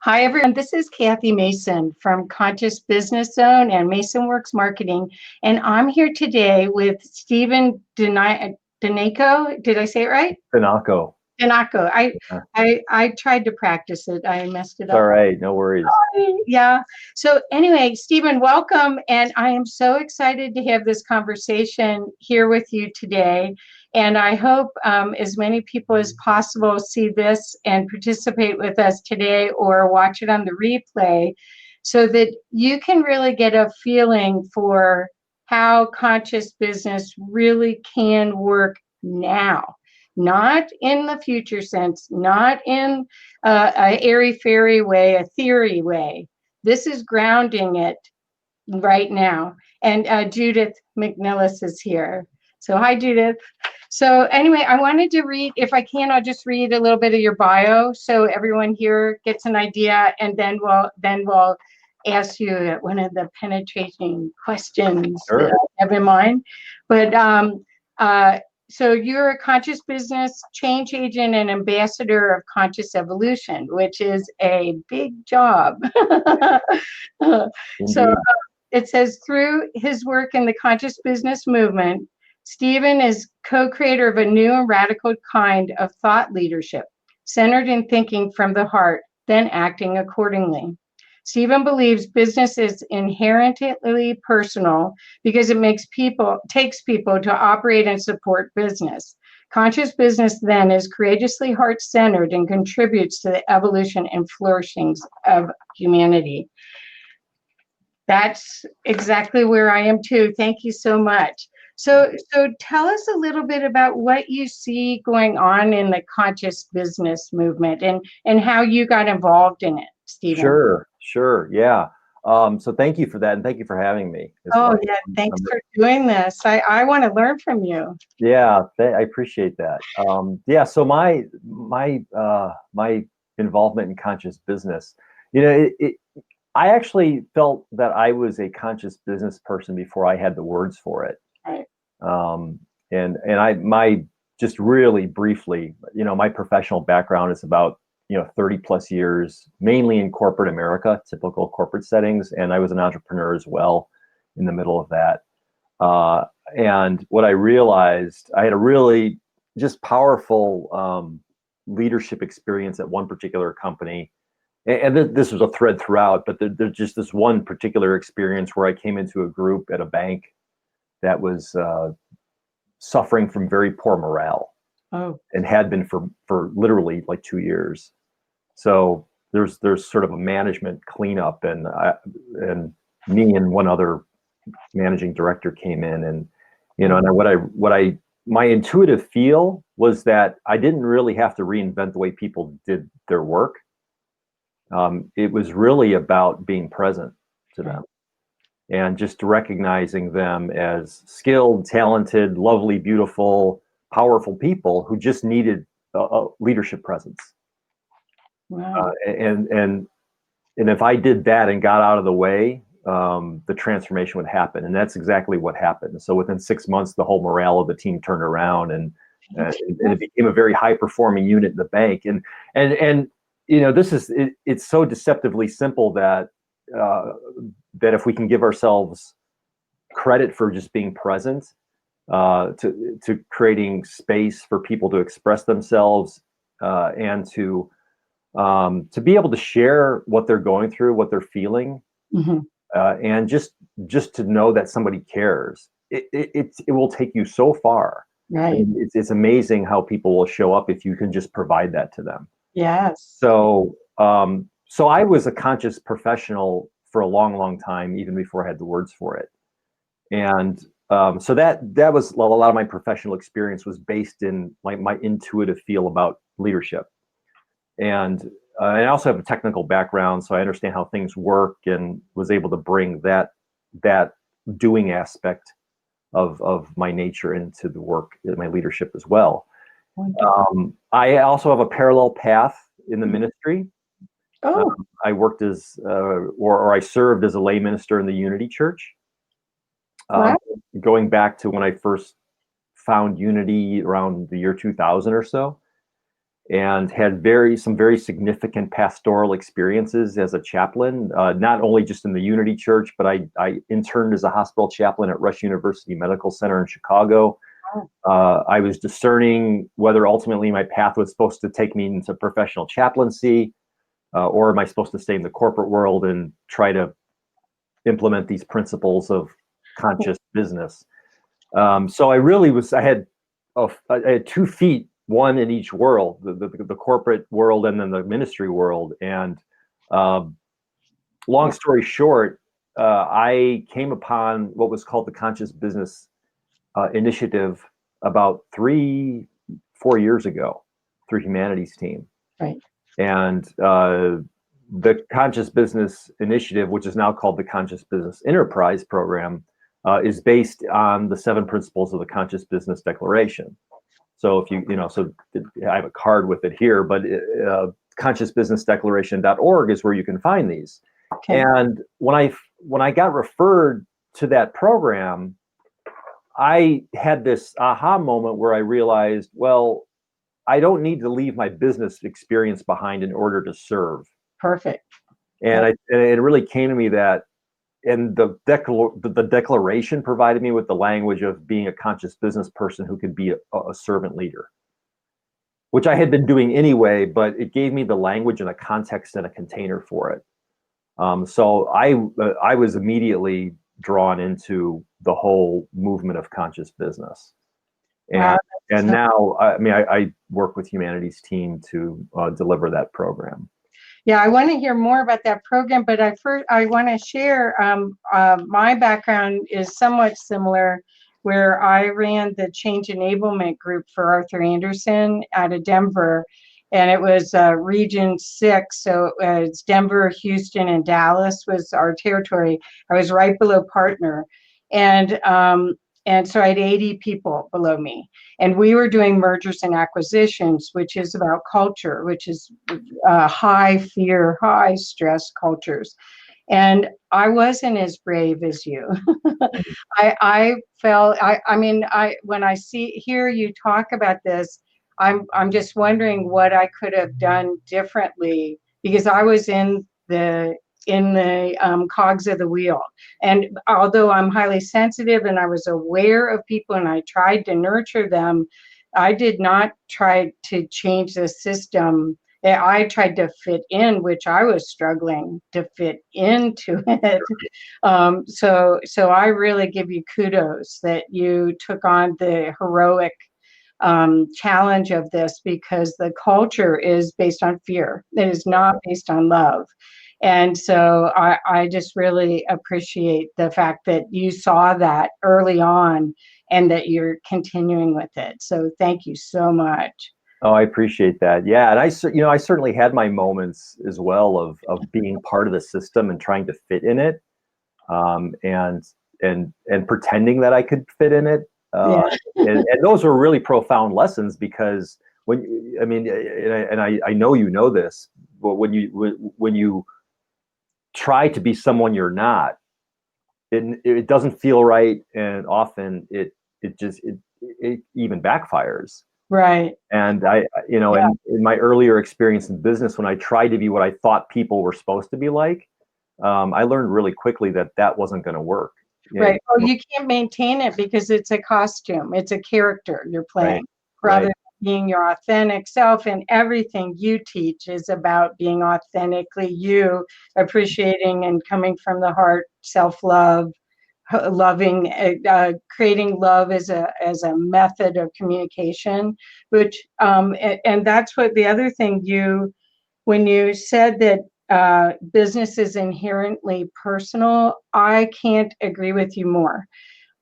Hi, everyone. This is Kathy Mason from Conscious Business Zone and Mason Works Marketing. And I'm here today with Stephen Dynako. Did I say it right? Dynako. Dynako. Yeah. I tried to practice it. I messed it up. All right, no worries. Yeah. So anyway, Stephen, welcome. And I am so excited to have this conversation here with you today. And I hope as many people as possible see this and participate with us today or watch it on the replay so that you can really get a feeling for how conscious business really can work now. Not in the future sense, not in a airy-fairy way, a theory way. This is grounding it right now. And Judith McNillis is here. So hi, Judith. So anyway, I wanted to read, if I can, I'll just read a little bit of your bio so everyone here gets an idea, and then we'll ask you one of the penetrating questions Sure. that I have in mind. But so you're a conscious business change agent and ambassador of conscious evolution, which is a big job. So it says, through his work in the conscious business movement, Stephen is co-creator of a new and radical kind of thought leadership, centered in thinking from the heart, then acting accordingly. Stephen believes business is inherently personal because it takes people to operate and support business. Conscious business then is courageously heart-centered and contributes to the evolution and flourishing of humanity. That's exactly where I am too. Thank you so much. So tell us a little bit about what you see going on in the conscious business movement and how you got involved in it, Stephen. Sure. Yeah. So thank you for that, and thank you for having me. Oh, yeah. Thanks for doing this. I want to learn from you. Yeah, I appreciate that. Yeah. So my involvement in conscious business, I actually felt that I was a conscious business person before I had the words for it. Right. And just really briefly, my professional background is about 30 plus years, mainly in corporate America, typical corporate settings. And I was an entrepreneur as well in the middle of that. And what I realized, I had a really just powerful leadership experience at one particular company. And this was a thread throughout, but there's just this one particular experience where I came into a group at a bank that was suffering from very poor morale. Oh. And had been for literally like 2 years. So there's sort of a management cleanup, and me and one other managing director came in, and my intuitive feel was that I didn't really have to reinvent the way people did their work. It was really about being present to them and just recognizing them as skilled, talented, lovely, beautiful, powerful people who just needed a leadership presence. Wow. And if I did that and got out of the way, the transformation would happen. And that's exactly what happened. So within 6 months, the whole morale of the team turned around, and it became a very high performing unit in the bank. And it's so deceptively simple that if we can give ourselves credit for just being present, to creating space for people to express themselves, and to be able to share what they're going through, what they're feeling, and just to know that somebody cares. It will take you so far. Right. I mean, it's amazing how people will show up if you can just provide that to them. Yes. So I was a conscious professional for a long, long time, even before I had the words for it. And so that was a lot of my professional experience was based in my intuitive feel about leadership. And I also have a technical background, so I understand how things work, and was able to bring that doing aspect of my nature into the work in my leadership as well. I also have a parallel path in the ministry. Oh. I worked as, or I served as a lay minister in the Unity Church. Going back to when I first found Unity around the year 2000 or so. and had some very significant pastoral experiences as a chaplain, not only just in the Unity Church, but I interned as a hospital chaplain at Rush University Medical Center in Chicago. I was discerning whether ultimately my path was supposed to take me into professional chaplaincy, or am I supposed to stay in the corporate world and try to implement these principles of conscious business. So I had 2 feet, one in each world, the corporate world and then the ministry world. And long story short, I came upon what was called the Conscious Business Initiative about 3-4 years ago through Humanities Team. Right. And the Conscious Business Initiative, which is now called the Conscious Business Enterprise Program, is based on the 7 principles of the Conscious Business Declaration. So if so I have a card with it here, but consciousbusinessdeclaration.org is where you can find these. Okay. And when I got referred to that program, I had this aha moment where I realized, well, I don't need to leave my business experience behind in order to serve. Perfect. And it really came to me that, and the declaration provided me with the language of being a conscious business person who could be a servant leader, which I had been doing anyway, but it gave me the language and a context and a container for it. So I was immediately drawn into the whole movement of conscious business. And now, I work with Humanities Team to deliver that program. Yeah, I want to hear more about that program, but I want to share my background is somewhat similar, where I ran the Change Enablement Group for Arthur Andersen out of Denver, and it was Region 6, so it's Denver, Houston, and Dallas was our territory. I was right below partner, and so I had 80 people below me. And we were doing mergers and acquisitions, which is about culture, which is high fear, high stress cultures. And I wasn't as brave as you. I felt, when I hear you talk about this, I'm just wondering what I could have done differently, because I was in the cogs of the wheel. And although I'm highly sensitive and I was aware of people and I tried to nurture them, I did not try to change the system. I tried to fit in, which I was struggling to fit into it. So I really give you kudos that you took on the heroic challenge of this, because the culture is based on fear. It is not based on love. And so I just really appreciate the fact that you saw that early on and that you're continuing with it. So thank you so much. Oh, I appreciate that. Yeah, and I certainly had my moments as well of being part of the system and trying to fit in it, and pretending that I could fit in it. And those were really profound lessons, because I know you know this, but when you try to be someone you're not, it doesn't feel right, and often it even backfires. Right. And in my earlier experience in business, when I tried to be what I thought people were supposed to be like, I learned really quickly that wasn't going to work. Right. Oh, you can't maintain it because it's a costume. It's a character you're playing, rather than being your authentic self. And everything you teach is about being authentically you, appreciating and coming from the heart, self-love, loving, creating love as a method of communication, which and that's what the other thing when you said that business is inherently personal, I can't agree with you more.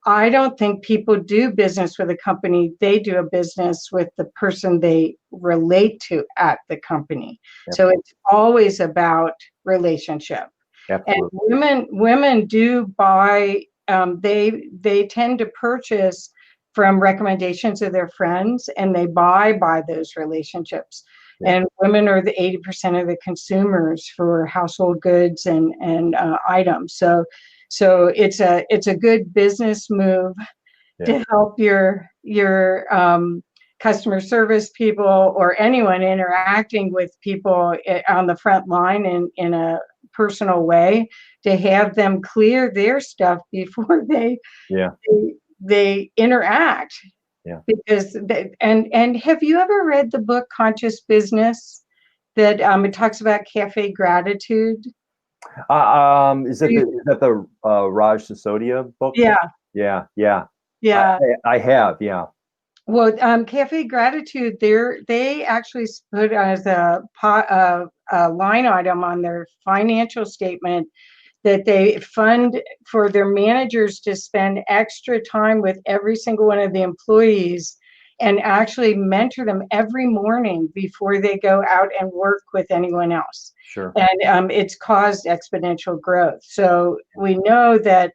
I don't think people do business with a company. They do a business with the person they relate to at the company. Yep. So it's always about relationship. Absolutely. And women do buy, they tend to purchase from recommendations of their friends, and they buy by those relationships. Yeah. And women are the 80% of the consumers for household goods and items. So it's a good business move to help your customer service people or anyone interacting with people on the front line in a personal way, to have them clear their stuff before they interact. Yeah. Because and have you ever read the book Conscious Business, that it talks about cafe gratitude? Is that the Raj Sisodia book? Yeah. Yeah. Yeah. I have, yeah. Well, Cafe Gratitude, they actually put as a line item on their financial statement that they fund for their managers to spend extra time with every single one of the employees and actually mentor them every morning before they go out and work with anyone else. Sure. And it's caused exponential growth. So we know that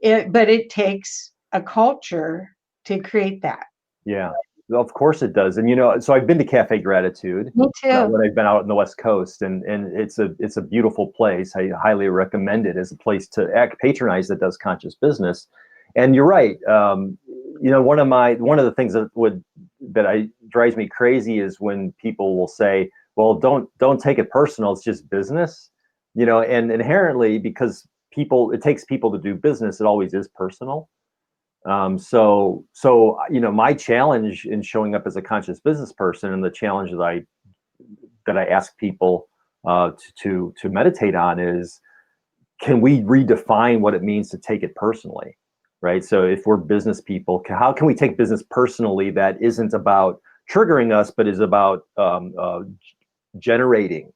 but it takes a culture to create that. Yeah, of course it does. And so I've been to Cafe Gratitude. Me too. When I've been out in the West Coast, and it's a beautiful place. I highly recommend it as a place to patronize that does conscious business. And you're right. One of the things that drives me crazy is when people will say, "Well, don't take it personal. It's just business." And inherently, because it takes people to do business, it always is personal. So my challenge in showing up as a conscious business person, and the challenge that I ask people to meditate on, is, can we redefine what it means to take it personally, right? So if we're business people, how can we take business personally that isn't about triggering us, but is about generating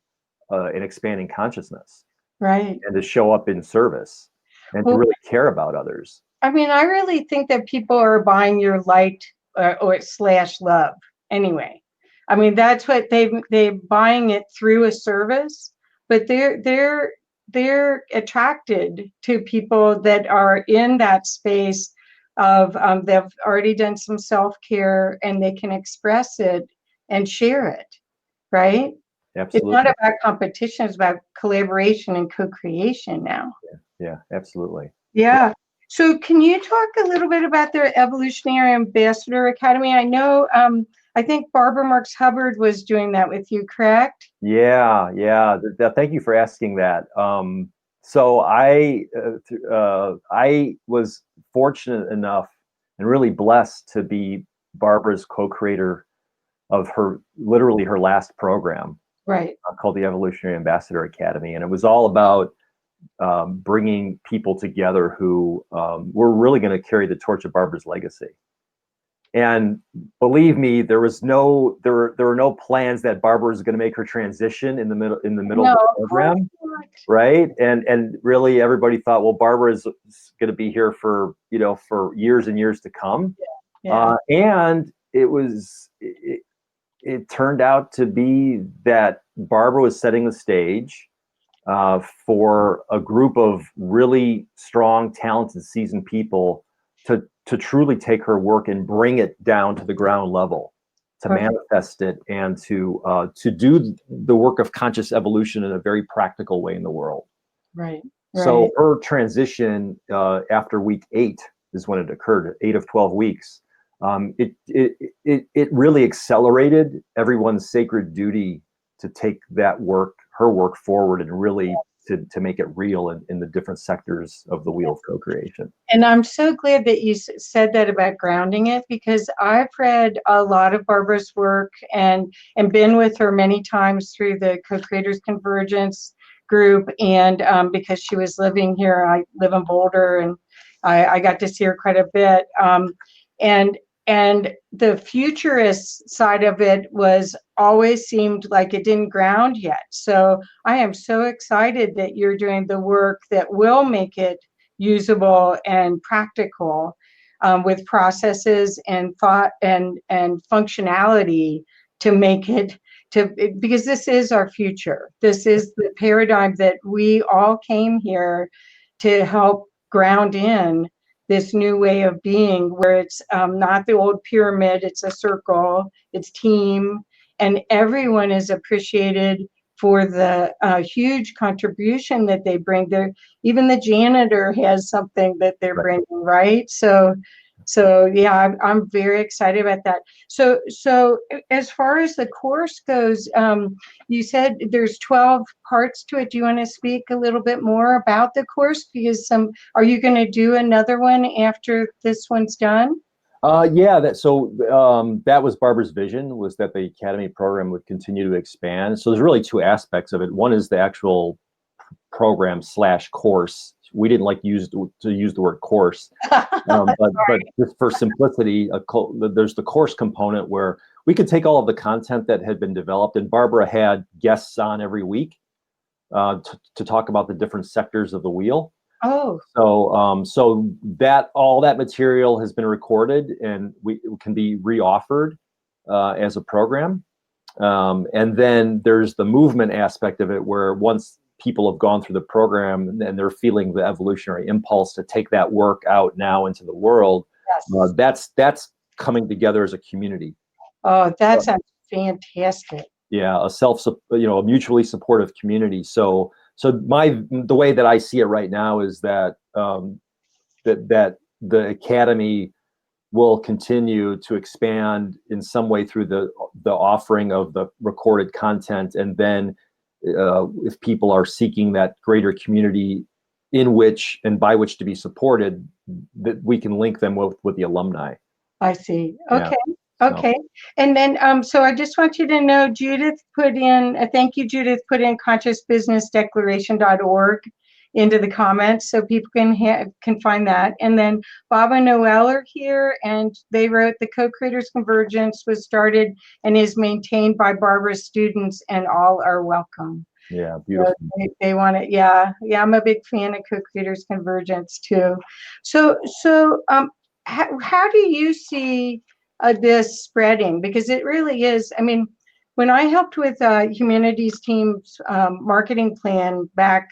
and expanding consciousness, right? And to show up in service and to really care about others. I mean, I really think that people are buying your light or / love anyway. I mean, that's what they're buying it through a service, but they're attracted to people that are in that space of they've already done some self-care and they can express it and share it, right? Absolutely. It's not about competition, it's about collaboration and co-creation now. Yeah, absolutely. Yeah. So can you talk a little bit about the Evolutionary Ambassador Academy? I know, I think Barbara Marx Hubbard was doing that with you, correct? Yeah. Thank you for asking that. So I was fortunate enough and really blessed to be Barbara's co-creator of literally her last program, right? Called the Evolutionary Ambassador Academy. And it was all about bringing people together who were really going to carry the torch of Barbara's legacy. And believe me, there were no plans that Barbara was going to make her transition in the middle of the program, right? And really, everybody thought, well, Barbara is going to be here for years and years to come. Yeah. And it turned out to be that Barbara was setting the stage for a group of really strong, talented, seasoned people to truly take her work and bring it down to the ground level, to manifest it, and to do the work of conscious evolution in a very practical way in the world. Right. So her transition after week 8 is when it occurred, 8 of 12 weeks. It really accelerated everyone's sacred duty to take her work forward and really to make it real in the different sectors of the wheel of co-creation. And I'm so glad that you said that about grounding it, because I've read a lot of Barbara's work and been with her many times through the Co-Creators Convergence group. And because she was living here, I live in Boulder, and I got to see her quite a bit. And the futurist side of it always seemed like it didn't ground yet. So I am so excited that you're doing the work that will make it usable and practical, with processes and thought and functionality to make it because this is our future. This is the paradigm that we all came here to help ground in, this new way of being, where it's not the old pyramid, it's a circle, it's team, and everyone is appreciated for the huge contribution that they bring. Even the janitor has something that they're bringing, right? So So yeah, I'm very excited about that. So as far as the course goes, you said there's 12 parts to it. Do you want to speak a little bit more about the course? Because are you going to do another one after this one's done? Yeah, that was Barbara's vision, was that the Academy program would continue to expand. So there's really two aspects of it. One is the actual program / course. We didn't like to use the word course, but just for simplicity, there's the course component where we could take all of the content that had been developed, and Barbara had guests on every week to talk about the different sectors of the wheel. Oh, so that all that material has been recorded and it can be reoffered as a program. And then there's the movement aspect of it, where once people have gone through the program and they're feeling the evolutionary impulse to take that work out now into the world, yes. that's coming together as a community. Oh, that sounds fantastic. Yeah, a mutually supportive community. So the way that I see it right now is that that the Academy will continue to expand in some way through the offering of the recorded content, and then if people are seeking that greater community in which and by which to be supported, that we can link them with the alumni. I see. Yeah. Okay. Okay. And then, so I just want you to know, Judith put in, thank you, Judith, put in consciousbusinessdeclaration.org into the comments so people can find that. And then Bob and Noel are here, and they wrote the Co-Creators Convergence was started and is maintained by Barbara's students, and all are welcome. Yeah, beautiful. So they want it. Yeah. I'm a big fan of Co-Creators Convergence too. So how do you see this spreading? Because it really is, I mean, when I helped with Humanities Team's marketing plan back,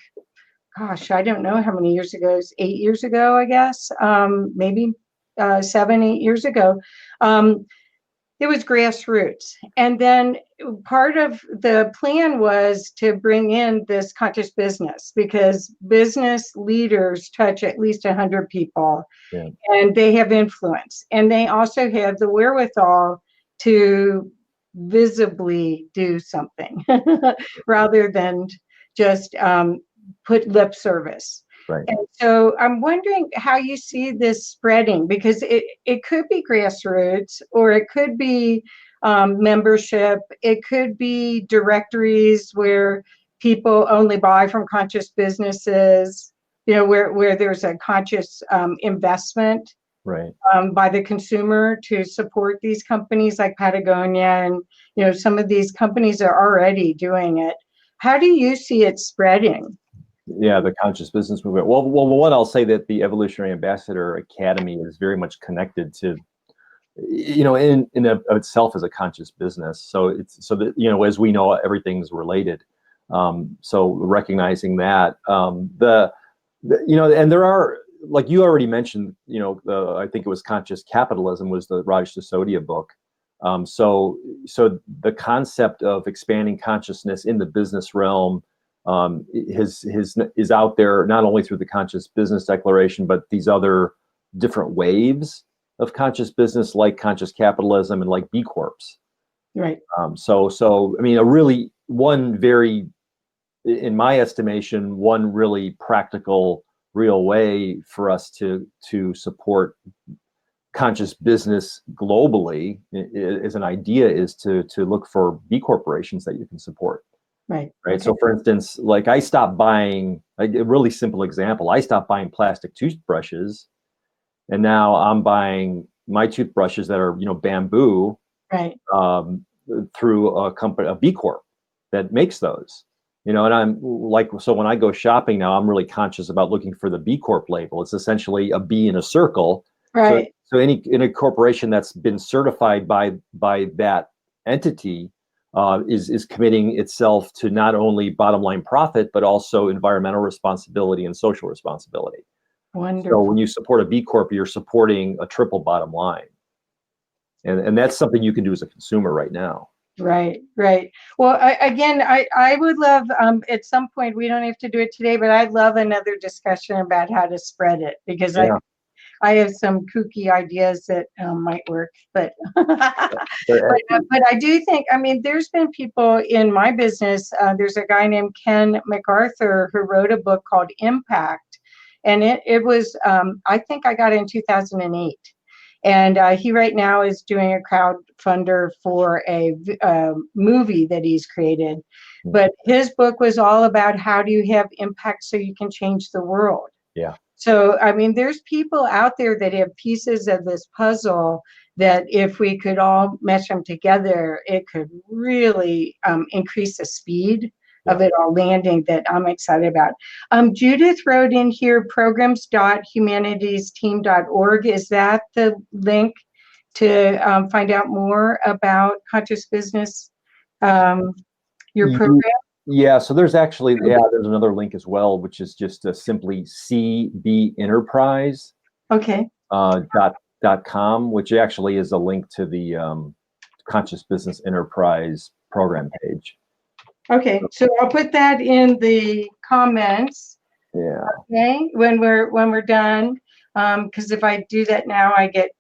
gosh, I don't know how many years ago, it was 8 years ago, I guess, maybe 7, 8 years ago, it was grassroots. And then part of the plan was to bring in this conscious business, because business leaders touch at least 100 people. Yeah. And they have influence, and they also have the wherewithal to visibly do something rather than just put lip service. Right. And so I'm wondering how you see this spreading, because it could be grassroots, or it could be membership. It could be directories where people only buy from conscious businesses, where there's a conscious investment Right. by the consumer to support these companies like Patagonia. And, some of these companies are already doing it. How do you see it spreading? Yeah, the conscious business movement. Well, one, I'll say that the Evolutionary Ambassador Academy is very much connected to, in of itself as a conscious business. So it's so that, as we know, everything's related. So recognizing that, and there are, like you already mentioned, I think it was Conscious Capitalism was the Raj Sisodia book. So the concept of expanding consciousness in the business realm is out there, not only through the Conscious Business Declaration, but these other different waves of conscious business, like conscious capitalism and like B Corps. Right. So I mean, in my estimation, one really practical, real way for us to support conscious business globally as an idea is to look for B corporations that you can support. Right. Okay. So for instance, like I stopped buying, like a really simple example, I stopped buying plastic toothbrushes, and now I'm buying my toothbrushes that are, bamboo, right, through a company, a B Corp that makes those. And I'm like, so when I go shopping now, I'm really conscious about looking for the B Corp label. It's essentially a B in a circle. right. So in a corporation that's been certified by that entity is committing itself to not only bottom line profit, but also environmental responsibility and social responsibility. Wonderful. So when you support a B Corp, you're supporting a triple bottom line. And that's something you can do as a consumer right now. Right. Well, I would love, at some point, we don't have to do it today, but I'd love another discussion about how to spread it, because I have some kooky ideas that might work, but But, but I do think, I mean, there's been people in my business. There's a guy named Ken MacArthur who wrote a book called Impact, and it was I think I got it in 2008. And he right now is doing a crowdfunder for a movie that he's created. But his book was all about how do you have impact so you can change the world. yeah. So, I mean, there's people out there that have pieces of this puzzle that if we could all mesh them together, it could really increase the speed of it all landing, that I'm excited about. Judith wrote in here, programs.humanitiesteam.org. Is that the link to find out more about Conscious Business, your program? Yeah, so there's actually, there's another link as well, which is just simply cbenterprise Okay. .com, which actually is a link to the Conscious Business Enterprise program page. Okay, so I'll put that in the comments. Yeah. Okay, when we're done, because if I do that now, I get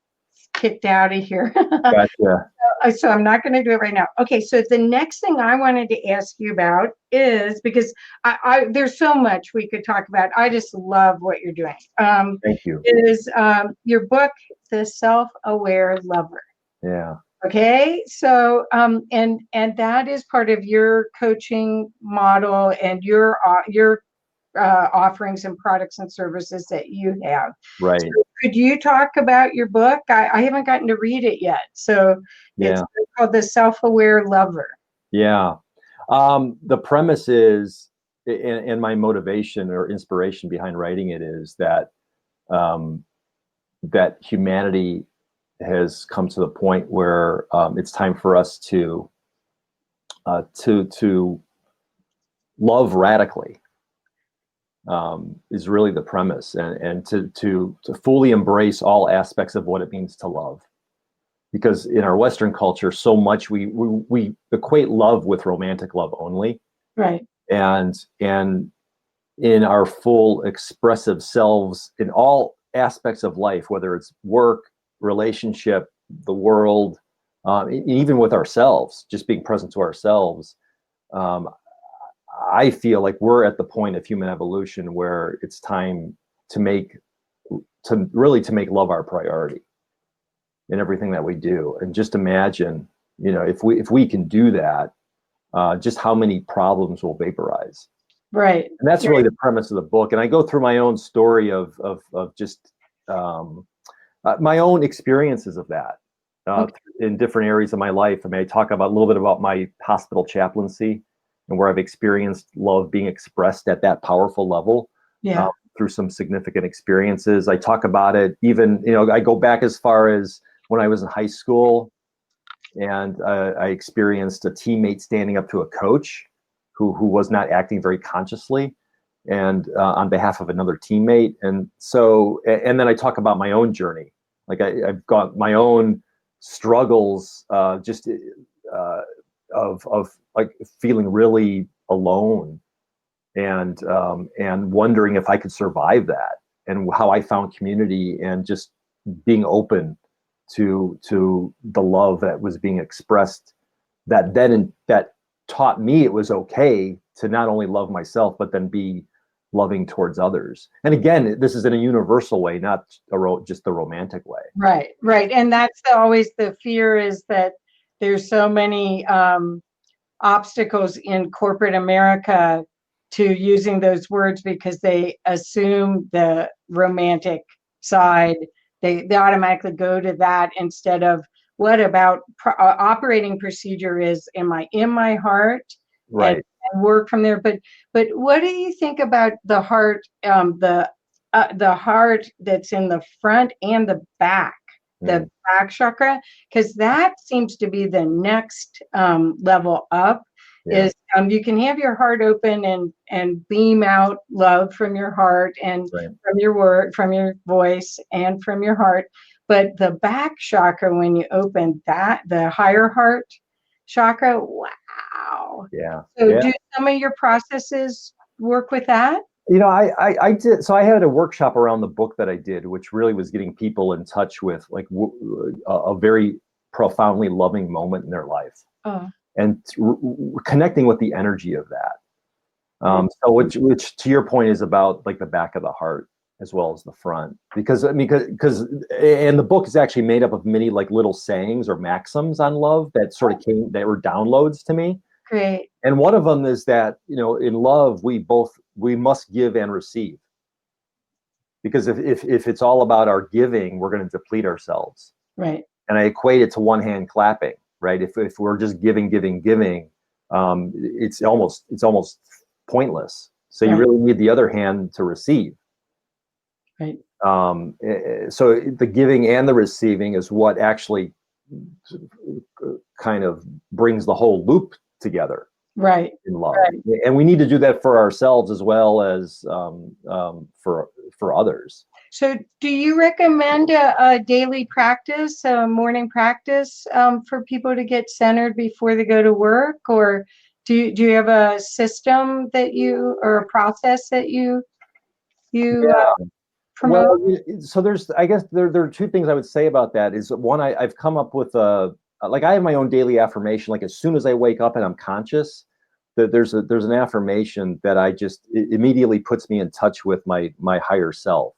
kicked out of here. Gotcha. So I'm not going to do it right now. Okay, so the next thing I wanted to ask you about is, because I there's so much we could talk about. I just love what you're doing. Thank you. Is your book, The SelfAware Lover. Yeah. Okay, so and that is part of your coaching model and your offerings and products and services that you have. Right. So could you talk about your book? I haven't gotten to read it yet. So it's called The SelfAware Lover. Yeah. The premise is, and my motivation or inspiration behind writing it is that that humanity has come to the point where it's time for us to love radically. Is really the premise, and to fully embrace all aspects of what it means to love. Because in our Western culture, so much we equate love with romantic love only, right? And in our full expressive selves in all aspects of life, whether it's work, relationship, the world, even with ourselves, just being present to ourselves. I feel like we're at the point of human evolution where it's time to make love our priority in everything that we do. And just imagine, if we can do that, just how many problems will vaporize. Right. And that's really the premise of the book. And I go through my own story of just my own experiences of that in different areas of my life. I mean, I talk about a little bit about my hospital chaplaincy and where I've experienced love being expressed at that powerful level through some significant experiences. I talk about it even, I go back as far as when I was in high school, and I experienced a teammate standing up to a coach who was not acting very consciously and on behalf of another teammate. And so, and then I talk about my own journey. Like I've got my own struggles, of like feeling really alone and wondering if I could survive that, and how I found community and just being open to the love that was being expressed, that taught me it was okay to not only love myself, but then be loving towards others. And again, this is in a universal way, not just the romantic way. Right. And that's always the fear, is that there's so many obstacles in corporate America to using those words, because they assume the romantic side. They automatically go to that instead of what about operating procedure is, am I in my heart? Right. And work from there. But what do you think about the heart, the heart that's in the front and the back, the back chakra? Because that seems to be the next level up. Is you can have your heart open and beam out love from your heart and from your word, from your voice, and from your heart. But the back chakra, when you open that, the higher heart chakra, wow. Yeah. So do some of your processes work with that? I did. So I had a workshop around the book that I did, which really was getting people in touch with like a very profoundly loving moment in their life, Oh, and connecting with the energy of that. right. So which to your point is about like the back of the heart as well as the front, because I mean, because and the book is actually made up of many like little sayings or maxims on love that sort of that were downloads to me. Great. And one of them is that, in love, we must give and receive. Because if it's all about our giving, we're going to deplete ourselves. Right. And I equate it to one hand clapping, right? If we're just giving, it's almost pointless. So you Right. really need the other hand to receive. Right. So the giving and the receiving is what actually kind of brings the whole loop together. Right. In love, Right. and we need to do that for ourselves as well as for others. So, do you recommend a daily practice, a morning practice, for people to get centered before they go to work, or do you have a system that you or a process that you Yeah. promote? Well, so I guess there are two things I would say about that. Is one, I've come up with like I have my own daily affirmation. Like as soon as I wake up and I'm conscious, that there's an affirmation that it immediately puts me in touch with my higher self.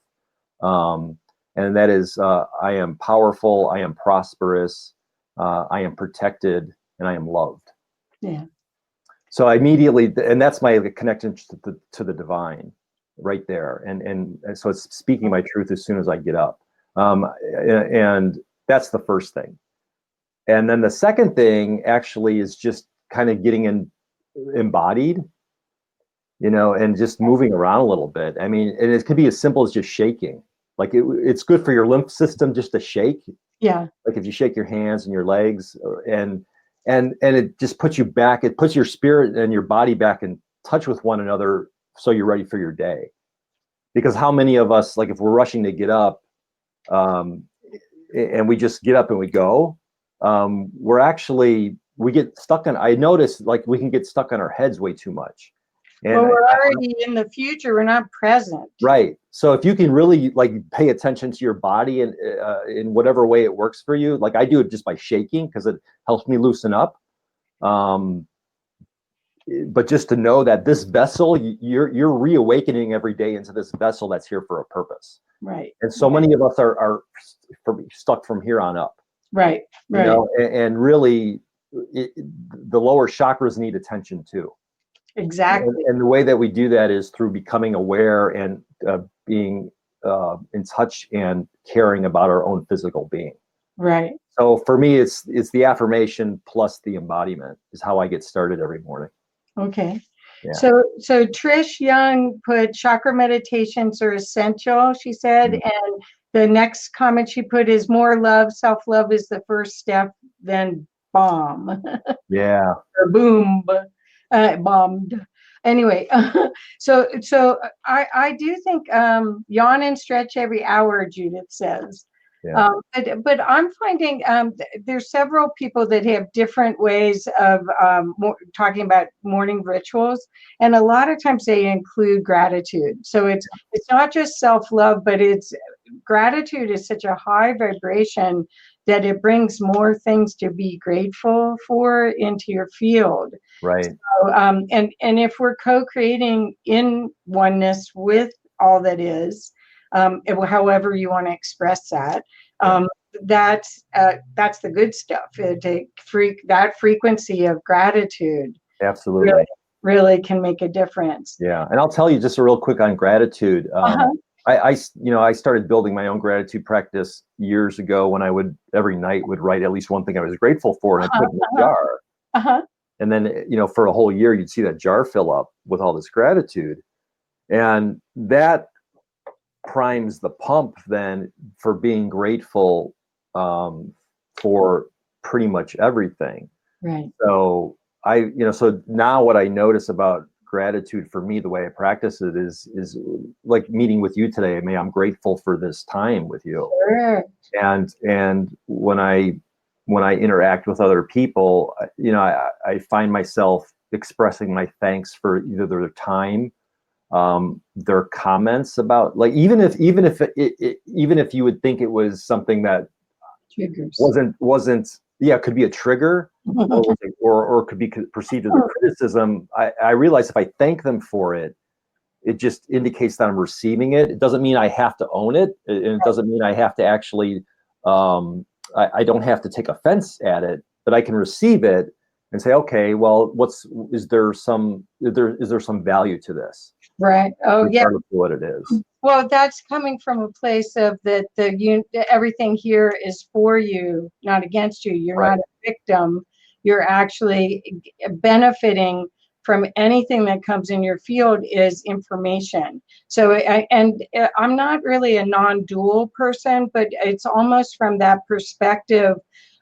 And that is, I am powerful, I am prosperous, I am protected, and I am loved. Yeah. So I immediately, and that's my connection to the divine right there. And so it's speaking my truth as soon as I get up. And that's the first thing. And then the second thing actually is just kind of getting embodied, and just moving around a little bit. I mean, and it could be as simple as just shaking. Like it's good for your lymph system just to shake. Yeah. Like if you shake your hands and your legs, and it just puts you back. It puts your spirit and your body back in touch with one another, so you're ready for your day. Because how many of us, like if we're rushing to get up, and we just get up and we go, we get stuck on. I notice like we can get stuck on our heads way too much. And Well, we're already in the future. We're not present. right. So if you can really like pay attention to your body and in whatever way it works for you, like I do it just by shaking because it helps me loosen up. But just to know that this vessel, you're reawakening every day into this vessel that's here for a purpose. Right. And so many of us are stuck from here on up. Right. You Right. know, and really, the lower chakras need attention too. Exactly. And the way that we do that is through becoming aware and being in touch and caring about our own physical being. Right. So for me, it's the affirmation plus the embodiment is how I get started every morning. Okay. Yeah. So Trish Young put chakra meditations are essential, she said. Mhm. And the next comment she put is more love, self-love is the first step, then bomb. Yeah. Or boom, bombed. Anyway, so I do think yawn and stretch every hour, Judith says. Yeah. But I'm finding there's several people that have different ways of talking about morning rituals, and a lot of times they include gratitude. So it's not just self-love, but it's gratitude is such a high vibration that it brings more things to be grateful for into your field. Right. So, and if we're co-creating in oneness with all that is, however you want to express that, that's the good stuff. That frequency of gratitude Absolutely really can make a difference. Yeah. And I'll tell you just a real quick on gratitude. I started building my own gratitude practice years ago when I would every night would write at least one thing I was grateful for, and I put it in a jar. And then, for a whole year, you'd see that jar fill up with all this gratitude. And that primes the pump then for being grateful for pretty much everything. Right. So so now what I notice about gratitude for me, the way I practice it is like meeting with you today. I mean, I'm grateful for this time with you. Sure. And when I interact with other people, I find myself expressing my thanks for either their time their comments about, like, even if you would think it was something that Triggers. wasn't yeah, it could be a trigger, or could be perceived as a criticism. I realize if I thank them for it, it just indicates that I'm receiving it. It doesn't mean I have to own it, and it doesn't mean I have to actually I don't have to take offense at it, but I can receive it and say, okay, well, is there some value to this? Right. Oh, yeah. Regardless of what it is. Well, that's coming from a place of that everything here is for you, not against you. You're Right. not a victim. You're actually benefiting from anything that comes in your field is information. So, I'm not really a non-dual person, but it's almost from that perspective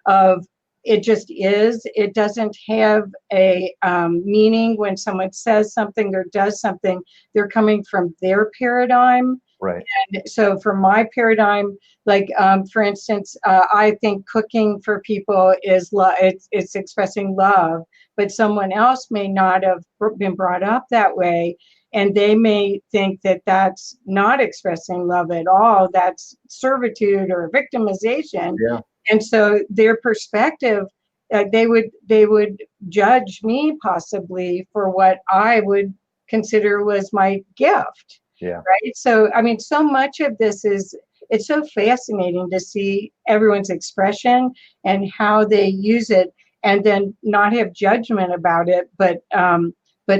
of it just is. It doesn't have a meaning when someone says something or does something. They're coming from their paradigm. Right. And so for my paradigm, like for instance, I think cooking for people is it's expressing love, but someone else may not have been brought up that way, and they may think that that's not expressing love at all. That's servitude or victimization. Yeah. And so their perspective, they would judge me possibly for what I would consider was my gift. Yeah. Right. So, I mean, so much of this it's so fascinating to see everyone's expression and how they use it, and then not have judgment about it, but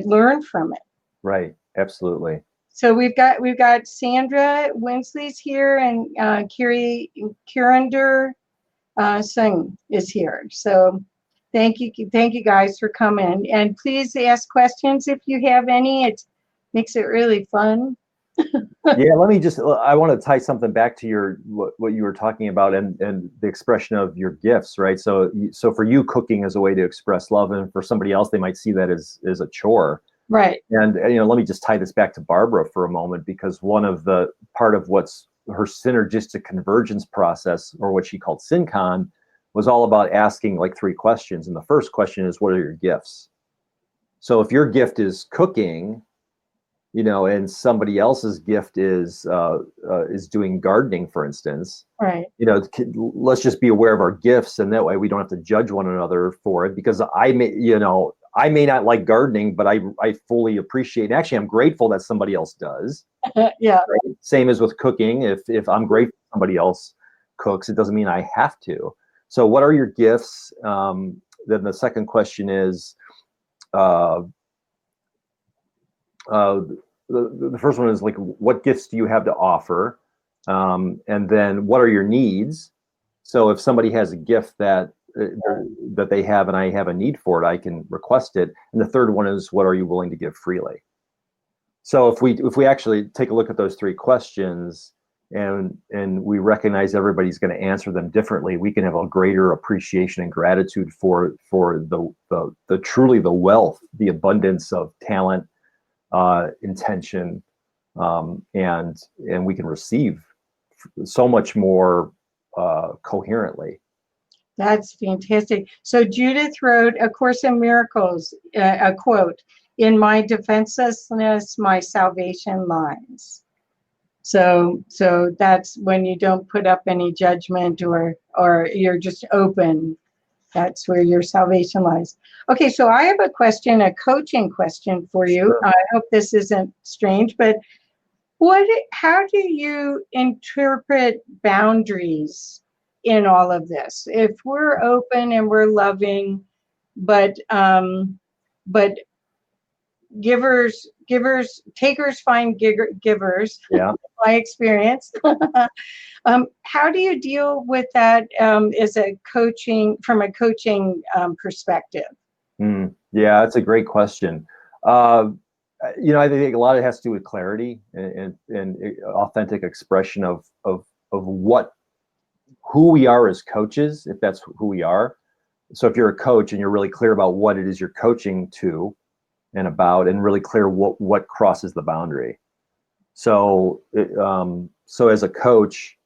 learn from it. Right. Absolutely. So we've got Sandra Winsley's here, and Kirinder Singh is here. So thank you guys for coming, and please ask questions if you have any. It makes it really fun. Yeah, I want to tie something back to what you were talking about, and the expression of your gifts, right? So for you, cooking is a way to express love, and for somebody else, they might see that as a chore. Right. And let me just tie this back to Barbara for a moment, because part of what's her synergistic convergence process, or what she called SynCon, was all about asking like 3 questions. And the first question is, what are your gifts? So if your gift is cooking, and somebody else's gift is doing gardening, for instance, right? Let's just be aware of our gifts, and that way we don't have to judge one another for it. Because I may not like gardening, but I fully appreciate. Actually, I'm grateful that somebody else does. Yeah. Right? Same as with cooking. If I'm grateful somebody else cooks, it doesn't mean I have to. So, what are your gifts? Then the second question is. The first one is like, what gifts do you have to offer? And then what are your needs? So if somebody has a gift that they have and I have a need for it, I can request it. And the third one is, what are you willing to give freely? So if we actually take a look at those 3 questions, and we recognize everybody's going to answer them differently, we can have a greater appreciation and gratitude for the truly the wealth, the abundance of talent, intention, and we can receive so much more coherently. That's fantastic. So Judith wrote A Course in Miracles, a quote, "In my defenselessness, my salvation lies." So that's when you don't put up any judgment, or you're just open. That's where your salvation lies. Okay, so I have a coaching question for you. Sure. I hope this isn't strange, but how do you interpret boundaries in all of this? If we're open and we're loving, but takers find givers. Yeah. My experience. How do you deal with that from a coaching perspective? Yeah, that's a great question. I think a lot of it has to do with clarity and authentic expression of who we are as coaches, if that's who we are. So if you're a coach and you're really clear about what it is you're coaching to and about, and really clear what crosses the boundary. So as a coach,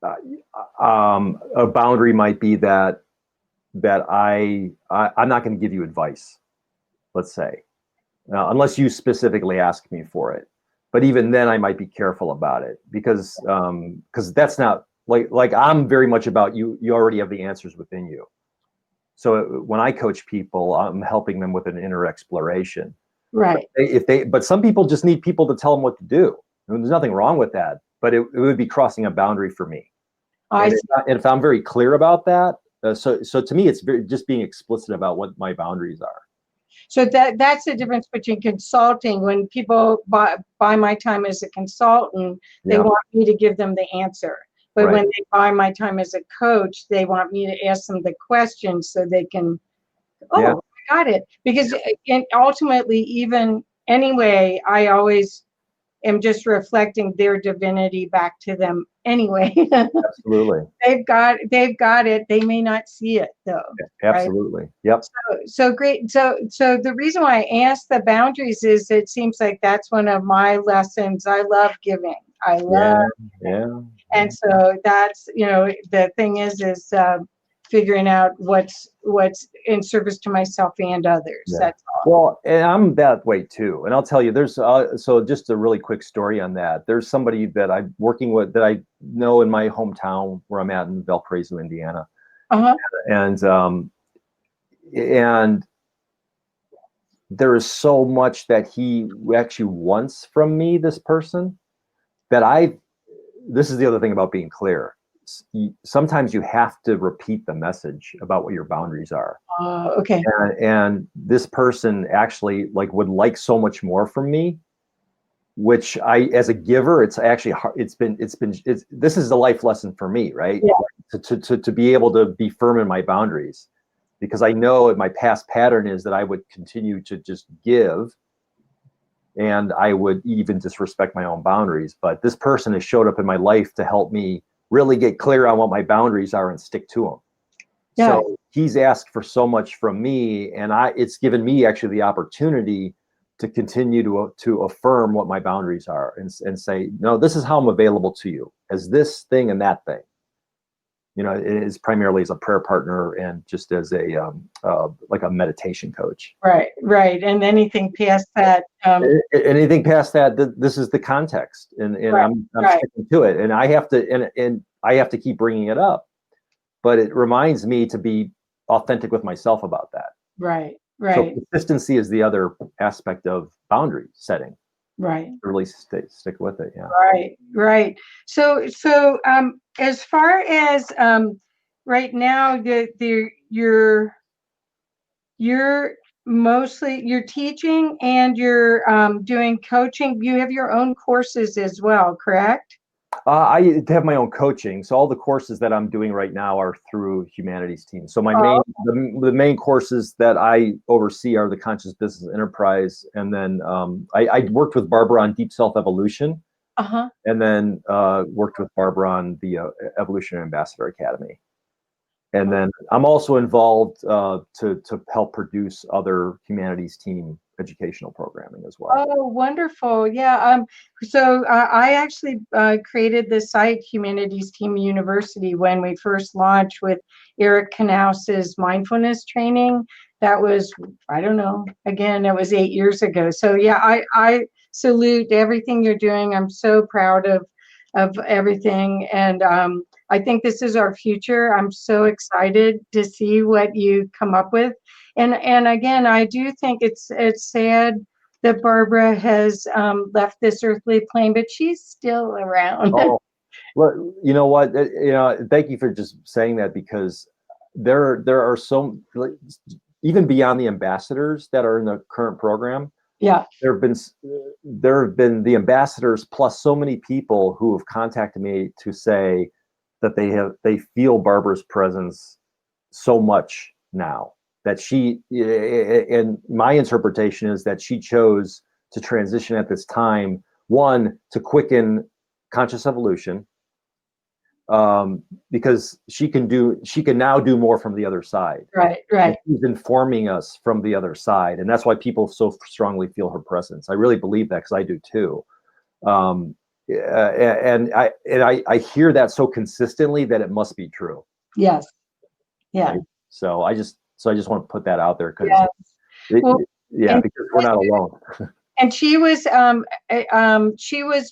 a boundary might be that I'm not going to give you advice, let's say. unless you specifically ask me for it. But even then, I might be careful about it because that's not like I'm very much about you. You already have the answers within you. So when I coach people, I'm helping them with an inner exploration. Right. But some people just need people to tell them what to do. And there's nothing wrong with that, but it would be crossing a boundary for me. And if I'm very clear about that, so to me, it's just being explicit about what my boundaries are. So that's the difference between consulting. When people buy my time as a consultant, they want me to give them the answer. But when they buy my time as a coach, they want me to ask them the questions so they can, I got it. Because ultimately, even anyway, I always am just reflecting their divinity back to them anyway. Absolutely. They've got it. They may not see it though. Absolutely. Right? Yep. So great. So the reason why I asked the boundaries is it seems like that's one of my lessons. I love giving. I love giving. And so that's, the thing is figuring out what's in service to myself and others. That's all. Well, and I'm that way too. And I'll tell you, there's so just a really quick story on that. There's somebody that I'm working with that I know in my hometown where I'm at in Valparaiso, Indiana. And there is so much that he actually wants from me, this person, that this is the other thing about being clear. Sometimes you have to repeat the message about what your boundaries are. Okay. And this person actually would like so much more from me, which as a giver, it's actually hard. This is a life lesson for me, right? Yeah. To be able to be firm in my boundaries, because I know my past pattern is that I would continue to just give, and I would even disrespect my own boundaries. But this person has showed up in my life to help me really get clear on what my boundaries are and stick to them. Yeah. So he's asked for so much from me, and it's given me actually the opportunity to continue to affirm what my boundaries are and say, no, this is how I'm available to you, as this thing and that thing. It is primarily as a prayer partner and just as a like a meditation coach. Right. And anything past that. Anything past that, this is the context, and I'm sticking to it, and I have to keep bringing it up, but it reminds me to be authentic with myself about that. Right. So consistency is the other aspect of boundary setting. Right. Really stick with it. Yeah. Right. So as far as right now, you're teaching and you're doing coaching. You have your own courses as well, correct? I have my own coaching, so all the courses that I'm doing right now are through Humanities Team. So the main courses that I oversee are the Conscious Business Enterprise, and then I worked with Barbara on Deep Self Evolution, and then worked with Barbara on the Evolutionary Ambassador Academy, and then I'm also involved to help produce other Humanities Team educational programming as well. Oh, wonderful. Yeah. So I actually created the site Humanities Team University when we first launched with Eric Knaus's mindfulness training. That was, I don't know, again, it was 8 years ago. So yeah, I salute everything you're doing. I'm so proud of everything. And I think this is our future. I'm so excited to see what you come up with. And again, I do think it's sad that Barbara has left this earthly plane, but she's still around. Oh, well, you know what? Thank you for just saying that, because there are so, even beyond the ambassadors that are in the current program. Yeah, there have been the ambassadors plus so many people who have contacted me to say that they feel Barbara's presence so much now. That and my interpretation is that she chose to transition at this time, one, to quicken conscious evolution, because she can now do more from the other side. Right. And she's informing us from the other side, and that's why people so strongly feel her presence. I really believe that, because I do too. And I hear that so consistently that it must be true. Yes. Yeah. Right? So I just want to put that out there, because Yeah, And because we're not alone. and she was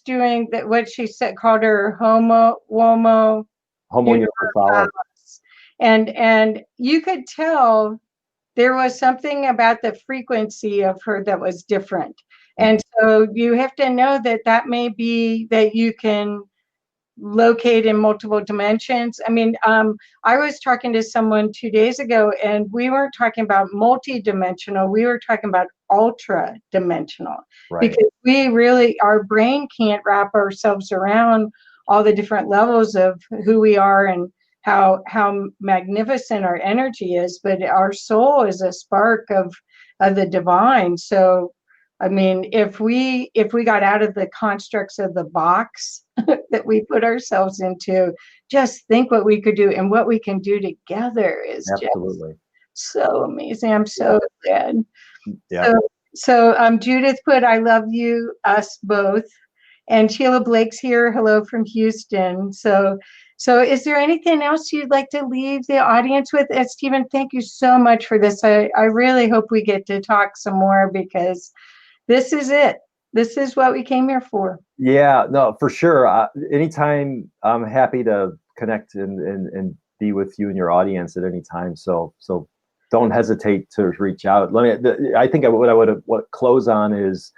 doing that, what she said, called her Homo Universalis. universalis. And you could tell there was something about the frequency of her that was different. And so you have to know that that may be that you can locate in multiple dimensions. I mean, I was talking to someone 2 days ago, and we weren't talking about multi-dimensional. We were talking about ultra-dimensional, Right. because we really, our brain can't wrap ourselves around all the different levels of who we are and how magnificent our energy is. But our soul is a spark of the divine. So, I mean, if we got out of the constructs of the box that we put ourselves into, just think what we could do, and what we can do together is Absolutely. just so amazing. I'm so glad. Yeah. So Judith put, I love you, us both. And Sheila Blake's here. Hello from Houston. So is there anything else you'd like to leave the audience with? Stephen, thank you so much for this. I really hope we get to talk some more, because this is it. This is what we came here for. Yeah, no, for sure. Anytime, I'm happy to connect and be with you and your audience at any time. So don't hesitate to reach out. I think what I would close on is,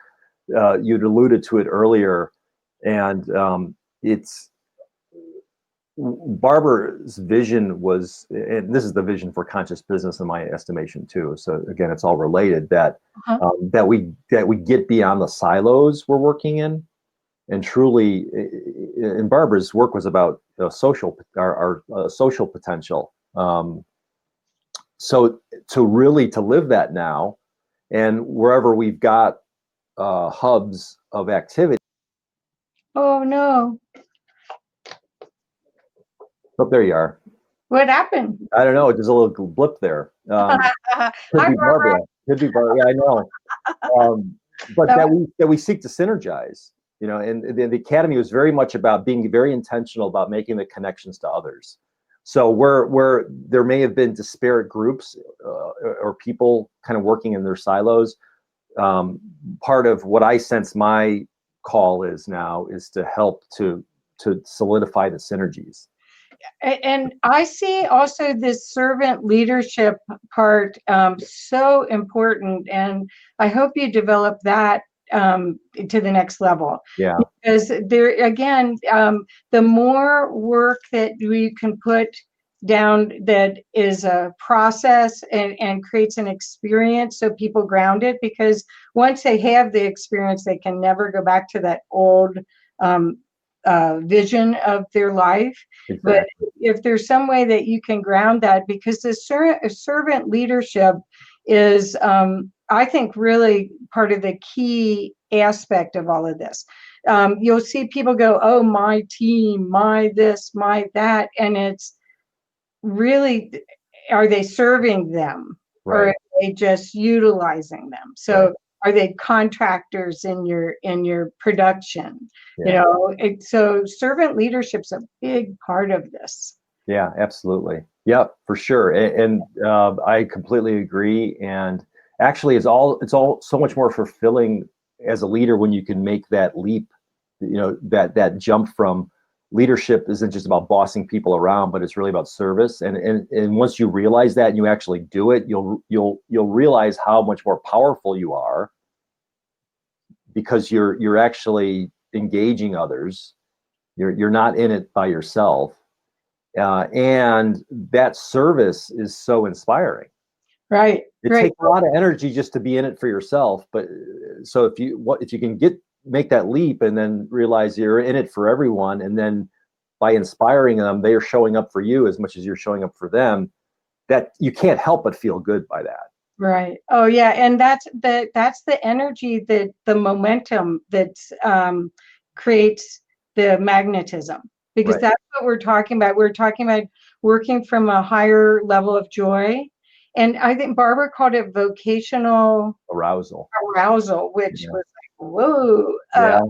you'd alluded to it earlier, and it's Barbara's vision was, and this is the vision for conscious business in my estimation too. So again, it's all related, that that we get beyond the silos we're working in, and truly, and Barbara's work was about our social potential. So to live that now, and wherever we've got hubs of activity. Oh no. Oh, there you are. What happened? I don't know. There's a little blip there. Could be Barbara. Could be Barbara. Yeah, I know. But that we seek to synergize. You know, and the Academy was very much about being very intentional about making the connections to others. So where there may have been disparate groups or people kind of working in their silos, part of what I sense my call is now is to help to solidify the synergies. And I see also this servant leadership part so important, and I hope you develop that to the next level. Yeah. Because there again, the more work that we can put down that is a process and creates an experience, so people ground it, because once they have the experience, they can never go back to that old vision of their life. Exactly. But if there's some way that you can ground that, because the servant leadership is, I think, really part of the key aspect of all of this. You'll see people go, oh, my team, my this, my that, and it's really, are they serving them? Right. Or are they just utilizing them? So right. Are they contractors in your production? Yeah. You know, so servant leadership's a big part of this. Yeah, absolutely. Yeah, for sure. And I completely agree. And actually, it's all so much more fulfilling as a leader when you can make that leap. You know, that jump from leadership isn't just about bossing people around, but it's really about service. And once you realize that and you actually do it, you'll realize how much more powerful you are, because you're actually engaging others. You're not in it by yourself, and that service is so inspiring. Right. It takes a lot of energy just to be in it for yourself, but so if you can make that leap and then realize you're in it for everyone, and then by inspiring them, they are showing up for you as much as you're showing up for them, that you can't help but feel good by that. Right. Oh yeah. And that's the energy, that the momentum that creates the magnetism, because right. That's what we're talking about. We're talking about working from a higher level of joy. And I think Barbara called it vocational arousal, which was like, whoa. Yeah.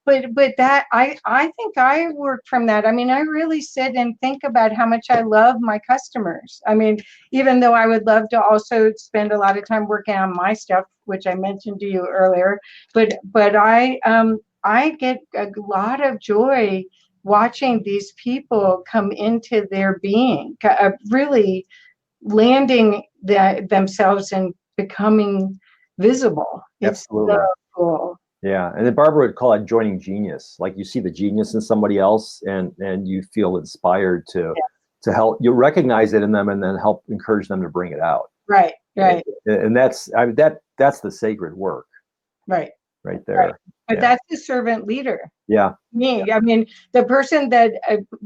but that I think I work from that. I mean, I really sit and think about how much I love my customers. I mean, even though I would love to also spend a lot of time working on my stuff, which I mentioned to you earlier, but I get a lot of joy watching these people come into their being, really landing themselves and becoming visible. It's Absolutely. so cool. Yeah, and then Barbara would call it joining genius. Like you see the genius in somebody else, and you feel inspired to help. You recognize it in them, and then help encourage them to bring it out. Right, right, And that's that's the sacred work right, right there. right. But Yeah, that's the servant leader. yeah, Me, I mean, the person that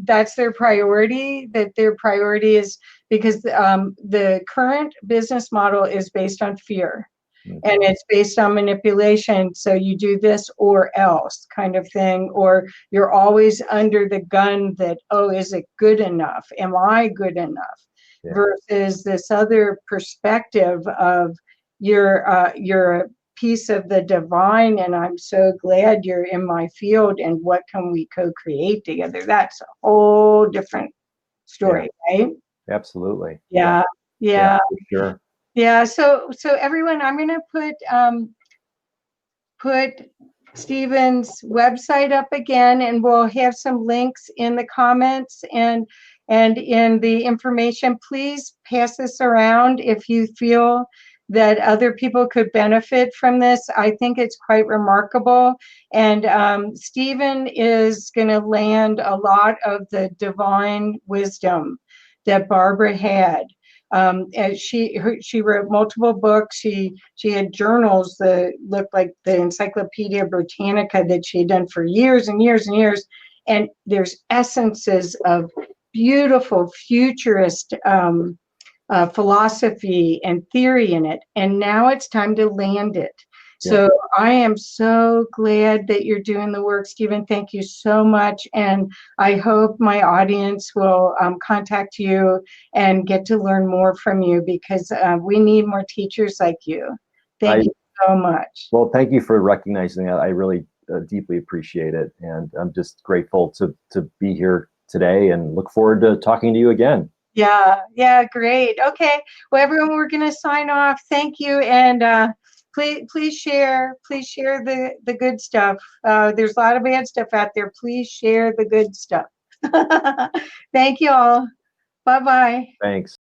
that's their priority. That their priority is because the current business model is based on fear. And it's based on manipulation. So you do this or else kind of thing, or you're always under the gun that, oh, is it good enough? Am I good enough? yeah. Versus this other perspective of you're a piece of the divine, and I'm so glad you're in my field, and what can we co-create together? That's a whole different story, right? Absolutely. Yeah, yeah. For sure. Yeah, so everyone, I'm going to put Stephen's website up again, and we'll have some links in the comments and in the information. Please pass this around if you feel that other people could benefit from this. I think it's quite remarkable. And Stephen is going to land a lot of the divine wisdom that Barbara had. And she wrote multiple books. She had journals that looked like the Encyclopedia Britannica that she had done for years and years and years. And there's essences of beautiful futurist philosophy and theory in it. And now it's time to land it. So I am so glad that you're doing the work, Stephen. Thank you so much. And I hope my audience will contact you and get to learn more from you, because we need more teachers like you. Thank you so much. Well, thank you for recognizing that. I really deeply appreciate it. And I'm just grateful to be here today, and look forward to talking to you again. Yeah, great. Okay. Well, everyone, we're going to sign off. Thank you. And please share the good stuff. There's a lot of bad stuff out there. Please share the good stuff. Thank you all. Bye-bye. Thanks.